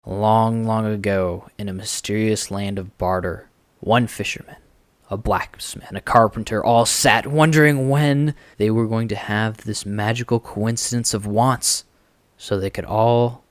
Long, long ago, in a mysterious land of barter, one fisherman, a blacksmith, and a carpenter all sat wondering when they were going to have this magical coincidence of wants so they could all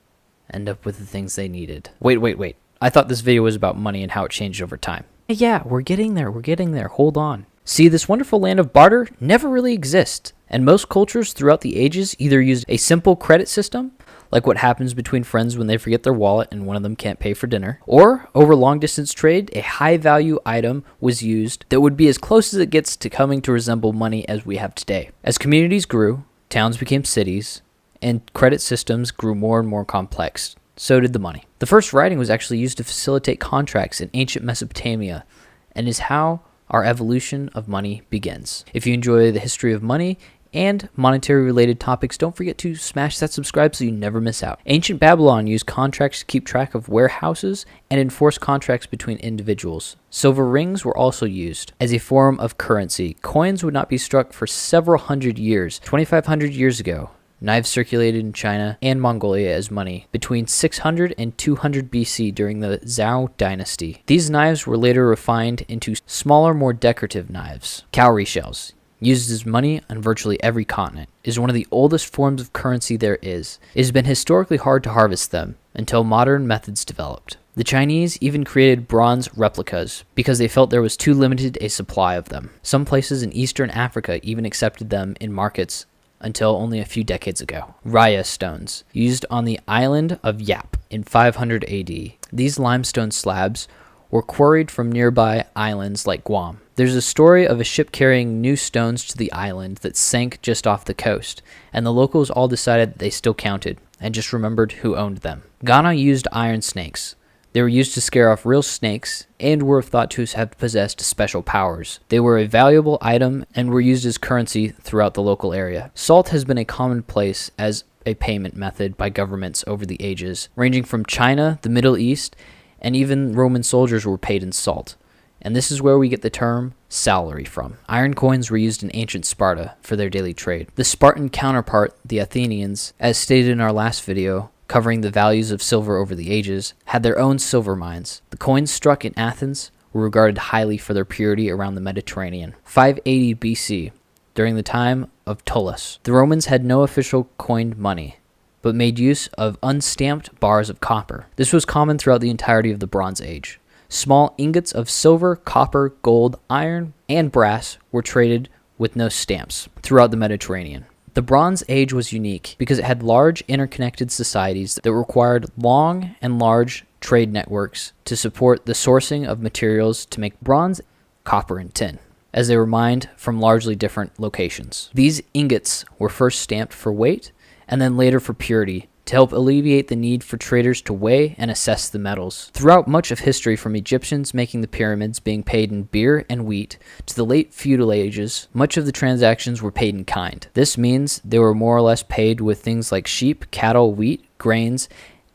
end up with the things they needed. Wait. I thought this video was about money and how it changed over time. Yeah, we're getting there. Hold on. See, this wonderful land of barter never really exists, and most cultures throughout the ages either used a simple credit system, like what happens between friends when they forget their wallet and one of them can't pay for dinner, or over long distance trade, a high value item was used that would be as close as it gets to coming to resemble money as we have today. As communities grew, towns became cities, and credit systems grew more and more complex. So did the money. The first writing was actually used to facilitate contracts in ancient Mesopotamia, and is how our evolution of money begins. If you enjoy the history of money and monetary related topics, don't forget to smash that subscribe so you never miss out. Ancient Babylon used contracts to keep track of warehouses and enforce contracts between individuals. Silver rings were also used as a form of currency. Coins would not be struck for several hundred years. 2,500 years ago, knives circulated in China and Mongolia as money between 600 and 200 BC during the Zhou dynasty. These knives were later refined into smaller, more decorative knives. Cowrie shells, used as money on virtually every continent, is one of the oldest forms of currency there is. It has been historically hard to harvest them until modern methods developed. The Chinese even created bronze replicas because they felt there was too limited a supply of them. Some places in Eastern Africa even accepted them in markets until only a few decades ago. Raya stones, used on the island of Yap in 500 AD. These limestone slabs were quarried from nearby islands like Guam. There's a story of a ship carrying new stones to the island that sank just off the coast, and the locals all decided that they still counted, and just remembered who owned them. Ghana used iron snakes. They were used to scare off real snakes and were thought to have possessed special powers. They were a valuable item and were used as currency throughout the local area. Salt has been a commonplace as a payment method by governments over the ages, ranging from China, the Middle East, and even Roman soldiers were paid in salt. And this is where we get the term salary from. Iron coins were used in ancient Sparta for their daily trade. The Spartan counterpart, the Athenians, as stated in our last video, covering the values of silver over the ages, had their own silver mines. The coins struck in Athens were regarded highly for their purity around the Mediterranean. 580 BC, during the time of Tullus, the Romans had no official coined money, but made use of unstamped bars of copper. This was common throughout the entirety of the Bronze Age. Small ingots of silver, copper, gold, iron, and brass were traded with no stamps throughout the Mediterranean. The Bronze Age was unique because it had large interconnected societies that required long and large trade networks to support the sourcing of materials to make bronze, copper, and tin, as they were mined from largely different locations. These ingots were first stamped for weight and then later for purity to help alleviate the need for traders to weigh and assess the metals. Throughout much of history, from Egyptians making the pyramids being paid in beer and wheat to the late feudal ages, much of the transactions were paid in kind. This means they were more or less paid with things like sheep, cattle, wheat, grains,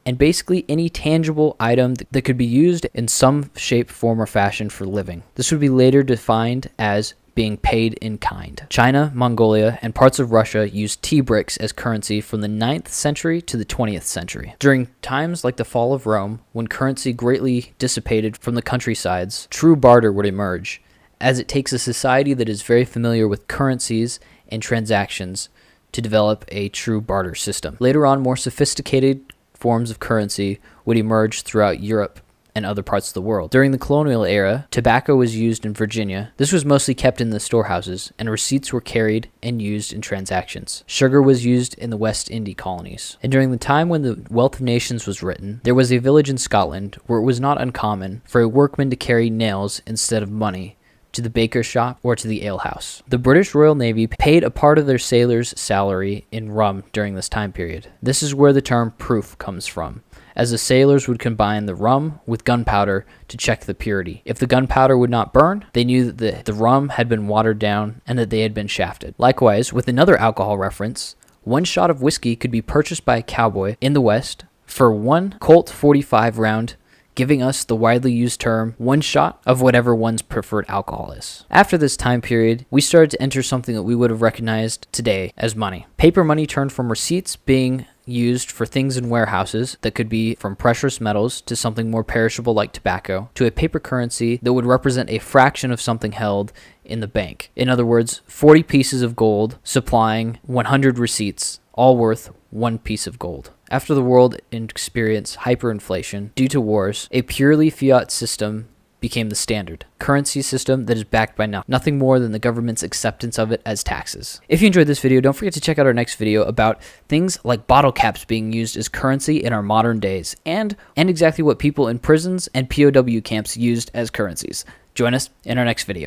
and basically any tangible item that could be used in some shape, form, or fashion for living. This would be later defined as being paid in kind. China, Mongolia, and parts of Russia used tea bricks as currency from the 9th century to the 20th century. During times like the fall of Rome, when currency greatly dissipated from the countrysides, true barter would emerge, as it takes a society that is very familiar with currencies and transactions to develop a true barter system. Later on, more sophisticated forms of currency would emerge throughout Europe and other parts of the world. During the colonial era, tobacco was used in Virginia. This was mostly kept in the storehouses, and receipts were carried and used in transactions. Sugar was used in the West Indies colonies. And during the time when the Wealth of Nations was written, there was a village in Scotland where it was not uncommon for a workman to carry nails instead of money to the baker's shop or to the alehouse. The British Royal Navy paid a part of their sailors' salary in rum during this time period. This is where the term proof comes from, as the sailors would combine the rum with gunpowder to check the purity. If the gunpowder would not burn, they knew that the rum had been watered down and that they had been shafted. Likewise, with another alcohol reference, one shot of whiskey could be purchased by a cowboy in the West for one Colt 45 round giving us the widely used term one shot of whatever one's preferred alcohol is. After this time period, we started to enter something that we would have recognized today as money. Paper money turned from receipts being used for things in warehouses that could be from precious metals to something more perishable like tobacco, to a paper currency that would represent a fraction of something held in the bank. In other words, 40 pieces of gold supplying 100 receipts, all worth 1 piece of gold. After the world experienced hyperinflation due to wars, a purely fiat system became the standard currency system that is backed by nothing more than the government's acceptance of it as taxes. If you enjoyed this video, don't forget to check out our next video about things like bottle caps being used as currency in our modern days, and exactly what people in prisons and POW camps used as currencies. Join us in our next video.